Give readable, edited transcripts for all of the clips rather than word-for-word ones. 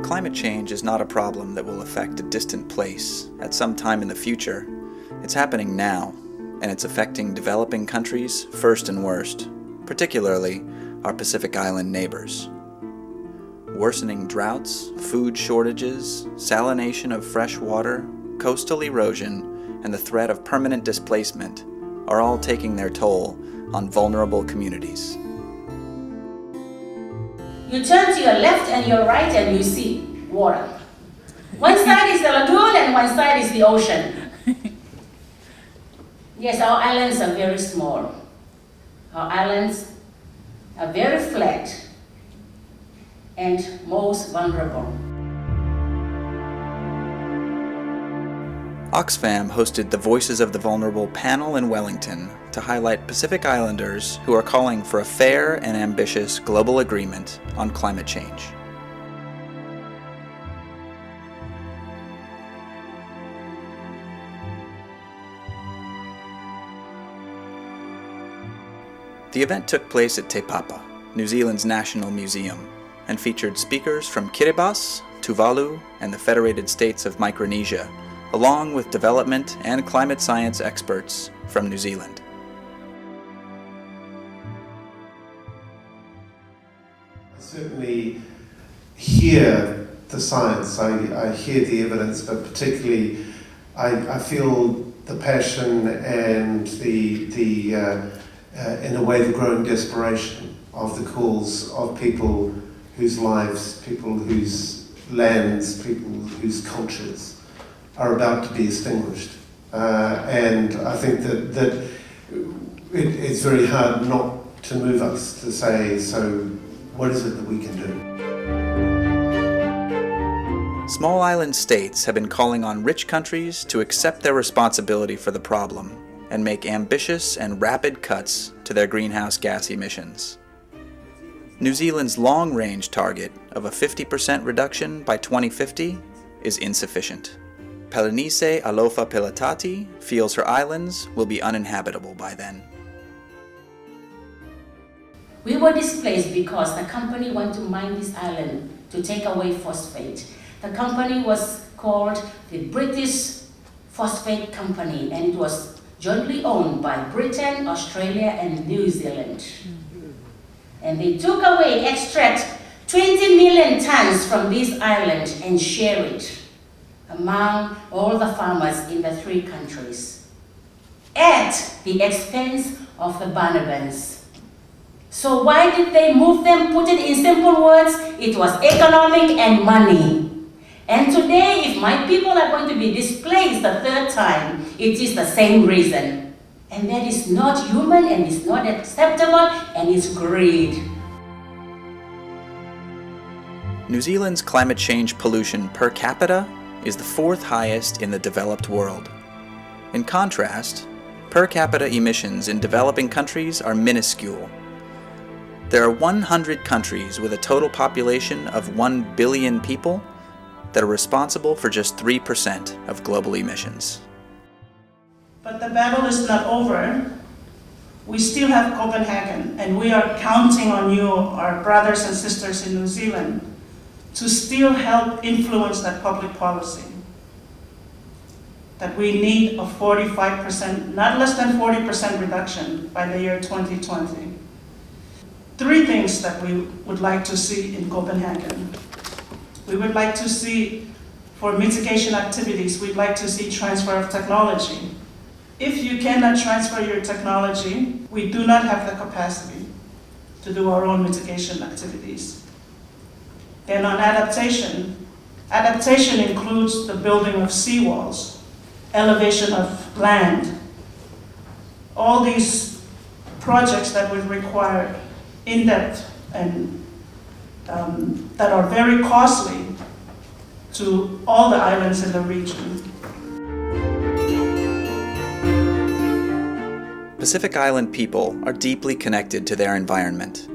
Climate change is not a problem that will affect a distant place at some time in the future. It's happening now, and it's affecting developing countries first and worst, particularly our Pacific Island neighbors. Worsening droughts, food shortages, salination of fresh water, coastal erosion, and the threat of permanent displacement are all taking their toll on vulnerable communities. You turn to your left and your right and you see water. One side is the lagoon and one side is the ocean. Yes, our islands are very small. Our islands are very flat and most vulnerable. Oxfam hosted the Voices of the Vulnerable panel in Wellington to highlight Pacific Islanders who are calling for a fair and ambitious global agreement on climate change. The event took place at Te Papa, New Zealand's national museum, and featured speakers from Kiribati, Tuvalu, and the Federated States of Micronesia, along with development and climate science experts from New Zealand. I certainly hear the science, I hear the evidence, but particularly I feel the passion and in a way the growing desperation of the calls of people whose lives, people whose lands, people whose cultures are about to be extinguished. And I think that it's very hard not to move us to say, so what is it that we can do? Small island states have been calling on rich countries to accept their responsibility for the problem and make ambitious and rapid cuts to their greenhouse gas emissions. New Zealand's long-range target of a 50% reduction by 2050 is insufficient. Pelenise Alofa Pilatati feels her islands will be uninhabitable by then. We were displaced because the company wanted to mine this island to take away phosphate. The company was called the British Phosphate Company, and it was jointly owned by Britain, Australia, and New Zealand. And they took away, extract 20 million tons from this island and share it among all the farmers in the three countries at the expense of the Banabans. So why did they move them? Put it in simple words, it was economic and money. And today, if my people are going to be displaced the third time, it is the same reason. And that is not human and it's not acceptable and it's greed. New Zealand's climate change pollution per capita is the fourth highest in the developed world. In contrast, per capita emissions in developing countries are minuscule. There are 100 countries with a total population of 1 billion people that are responsible for just 3% of global emissions. But the battle is not over. We still have Copenhagen, and we are counting on you, our brothers and sisters in New Zealand, to still help influence that public policy. That we need a 45%, not less than 40% reduction by the year 2020. Three things that we would like to see in Copenhagen. We would like to see, for mitigation activities, we'd like to see transfer of technology. If you cannot transfer your technology, we do not have the capacity to do our own mitigation activities. Then on adaptation, adaptation includes the building of seawalls, elevation of land, all these projects that would require in-depth and that are very costly to all the islands in the region. Pacific Island people are deeply connected to their environment.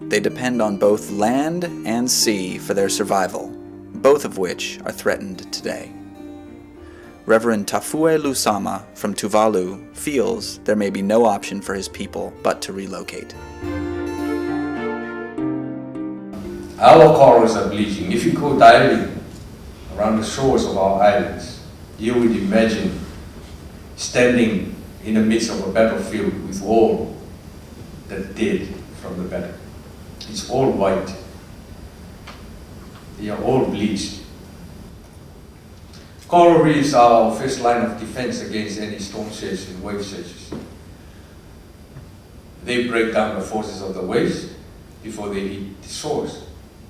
They depend on both land and sea for their survival, both of which are threatened today. Reverend Tafuelu Sama from Tuvalu feels there may be no option for his people but to relocate. Our corals are bleaching. If you go diving around the shores of our islands, you would imagine standing in the midst of a battlefield with all the dead from the battle. It's all white. They are all bleached. Coral reefs are our first line of defense against any storm surge and wave surges. They break down the forces of the waves before they hit the shores.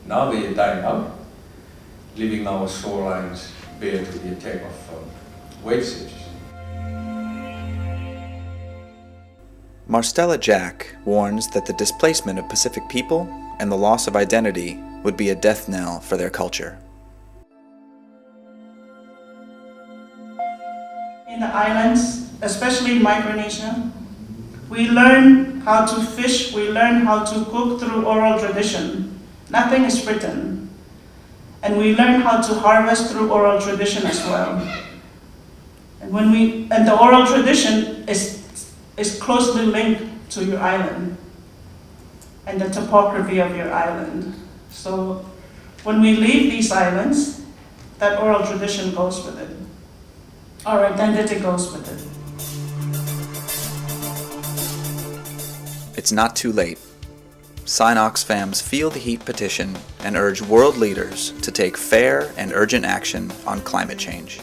Now they are dying out, leaving our shorelines bare to the attack of wave surges. Marstella Jack warns that the displacement of Pacific people and the loss of identity would be a death knell for their culture. In the islands, especially in Micronesia, we learn how to fish, we learn how to cook through oral tradition. Nothing is written. And we learn how to harvest through oral tradition as well. And the oral tradition is closely linked to your island and the topography of your island. So when we leave these islands, that oral tradition goes with it. Our identity goes with it. It's not too late. Sign Oxfam's Feel the Heat petition and urge world leaders to take fair and urgent action on climate change.